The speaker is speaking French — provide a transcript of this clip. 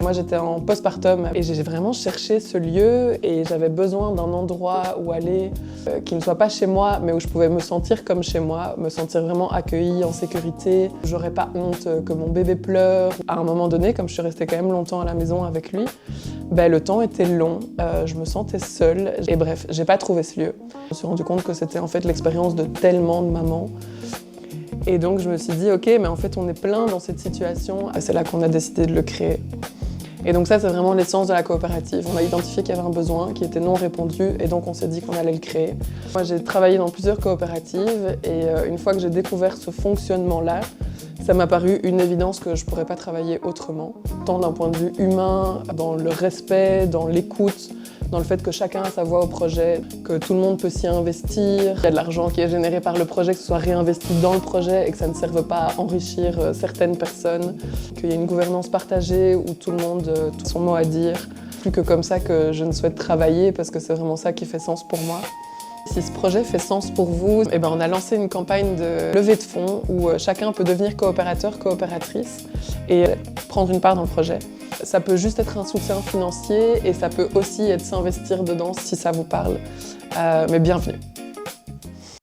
Moi j'étais en postpartum et j'ai vraiment cherché ce lieu et j'avais besoin d'un endroit où aller qui ne soit pas chez moi mais où je pouvais me sentir comme chez moi, me sentir vraiment accueillie, en sécurité. J'aurais pas honte que mon bébé pleure. À un moment donné, comme je suis restée quand même longtemps à la maison avec lui, le temps était long, je me sentais seule et bref, j'ai pas trouvé ce lieu. Je me suis rendu compte que c'était en fait l'expérience de tellement de mamans. Et donc je me suis dit ok, mais en fait on est plein dans cette situation. C'est là qu'on a décidé de le créer. Et donc ça, c'est vraiment l'essence de la coopérative. On a identifié qu'il y avait un besoin qui était non répondu et donc on s'est dit qu'on allait le créer. Moi, j'ai travaillé dans plusieurs coopératives et une fois que j'ai découvert ce fonctionnement-là, ça m'a paru une évidence que je ne pourrais pas travailler autrement. Tant d'un point de vue humain, dans le respect, dans l'écoute, dans le fait que chacun a sa voix au projet, que tout le monde peut s'y investir, qu'il y a de l'argent qui est généré par le projet, que ce soit réinvesti dans le projet et que ça ne serve pas à enrichir certaines personnes, qu'il y ait une gouvernance partagée où tout le monde a tout son mot à dire. Plus que comme ça que je ne souhaite travailler parce que c'est vraiment ça qui fait sens pour moi. Si ce projet fait sens pour vous, on a lancé une campagne de levée de fonds où chacun peut devenir coopérateur, coopératrice et prendre une part dans le projet. Ça peut juste être un soutien financier et ça peut aussi être s'investir dedans si ça vous parle. Mais bienvenue.